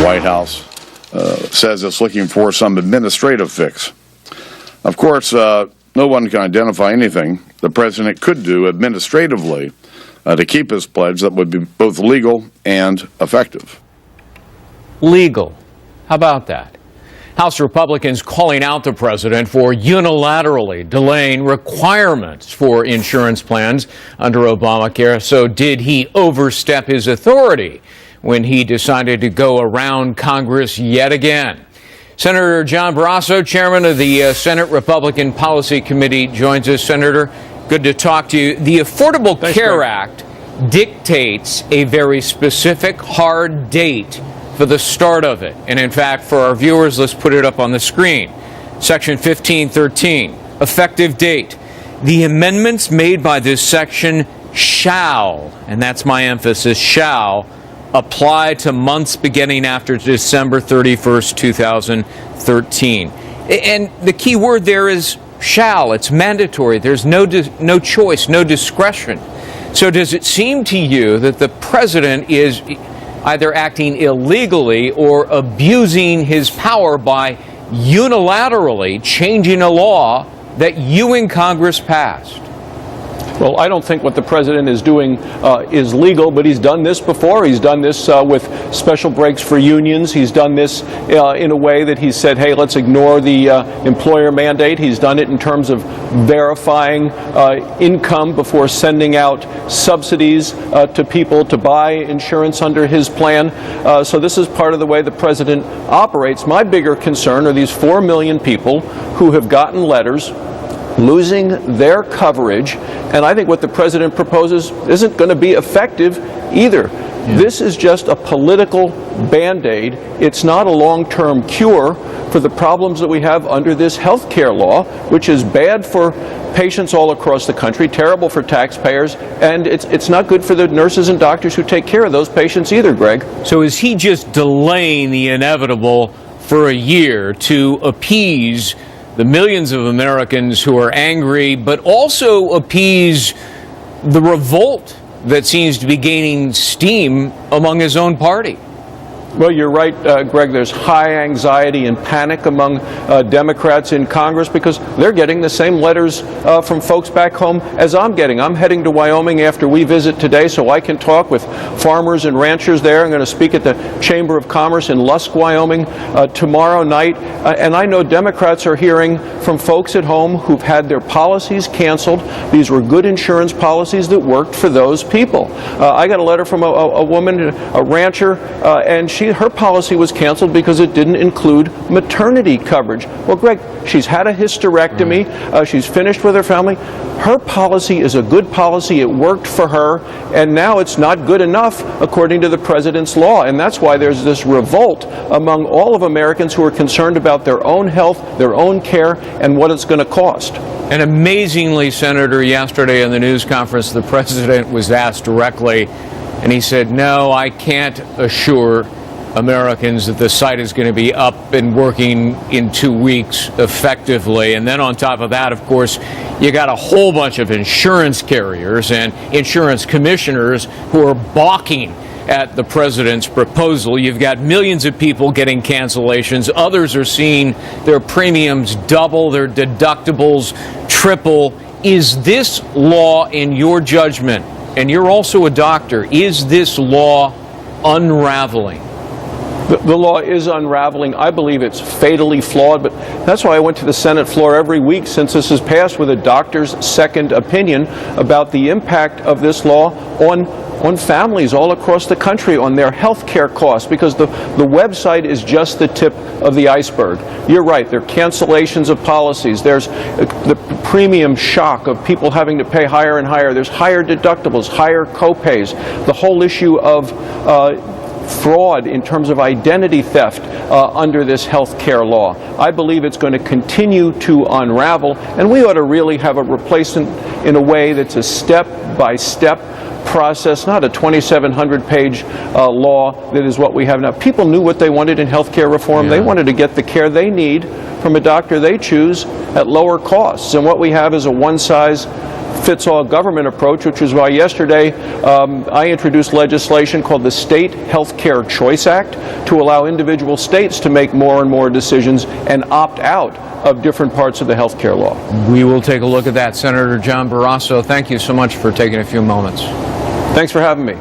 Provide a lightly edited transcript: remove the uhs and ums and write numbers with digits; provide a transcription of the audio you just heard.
White House says it's looking for some administrative fix. Of course, no one can identify anything the president could do administratively to keep his pledge that would be both legal and effective. Legal. How about that? House Republicans calling out the president for unilaterally delaying requirements for insurance plans under Obamacare. So did he overstep his authority when he decided to go around Congress yet again? Senator John Barrasso, chairman of the Senate Republican Policy Committee, joins us. Senator, good to talk to you. The Affordable Care Act dictates a very specific hard date for the start of it. And in fact, for our viewers, let's put it up on the screen. Section 1513, effective date. The amendments made by this section shall, and that's my emphasis, shall apply to months beginning after December 31st, 2013. And the key word there is shall. It's mandatory. There's no choice, no discretion. So does it seem to you that the president is either acting illegally or abusing his power by unilaterally changing a law that you in Congress passed? Well, I don't think what the president is doing is legal, but he's done this before. He's done this with special breaks for unions. He's done this in a way that he said, hey, let's ignore the employer mandate. He's done it in terms of verifying income before sending out subsidies to people to buy insurance under his plan. So this is part of the way the president operates. My bigger concern are these 4 million people who have gotten letters losing their coverage, and I think what the president proposes isn't going to be effective either. Yeah. This is just a political band-aid. It's not a long-term cure for the problems that we have under this health care law, which is bad for patients all across the country, terrible for taxpayers, and it's not good for the nurses and doctors who take care of those patients either, Greg. So is he just delaying the inevitable for a year to appease the millions of Americans who are angry, but also appease the revolt that seems to be gaining steam among his own party? Well, you're right, Greg. There's high anxiety and panic among Democrats in Congress because they're getting the same letters from folks back home as I'm getting. I'm heading to Wyoming after we visit today so I can talk with farmers and ranchers there. I'm going to speak at the Chamber of Commerce in Lusk, Wyoming tomorrow night. And I know Democrats are hearing from folks at home who've had their policies canceled. These were good insurance policies that worked for those people. I got a letter from a woman, a rancher, and her policy was canceled because it didn't include maternity coverage. Well, Greg, she's had a hysterectomy. She's finished with her family. Her policy is a good policy. It worked for her, and now it's not good enough according to the president's law. And that's why there's this revolt among all of Americans who are concerned about their own health, their own care, and what it's going to cost. And amazingly, Senator, yesterday in the news conference, the president was asked directly, and he said, no, I can't assure Americans that the site is going to be up and working in 2 weeks effectively. And then on top of that, of course, you got a whole bunch of insurance carriers and insurance commissioners who are balking at the president's proposal. You've got millions of people getting cancellations. Others are seeing their premiums double, their deductibles triple. Is this law, in your judgment, and you're also a doctor, is this law unraveling? The law is unraveling. I believe it's fatally flawed, but that's why I went to the Senate floor every week since this is passed with a doctor's second opinion about the impact of this law on families all across the country, on their health care costs, because the website is just the tip of the iceberg. You're right, there are cancellations of policies. There's the premium shock of people having to pay higher and higher. There's higher deductibles, higher copays. The whole issue of fraud in terms of identity theft under this health care law. I believe it's going to continue to unravel, and we ought to really have a replacement in a way that's a step-by-step process, not a 2,700-page law that is what we have now. People knew what they wanted in health care reform. They wanted to get the care they need from a doctor they choose at lower costs, and what we have is a one-size one-size-fits-all government approach, which is why yesterday I introduced legislation called the State Health Care Choice Act to allow individual states to make more and more decisions and opt out of different parts of the health care law. We will take a look at that. Senator John Barrasso, thank you so much for taking a few moments. Thanks for having me.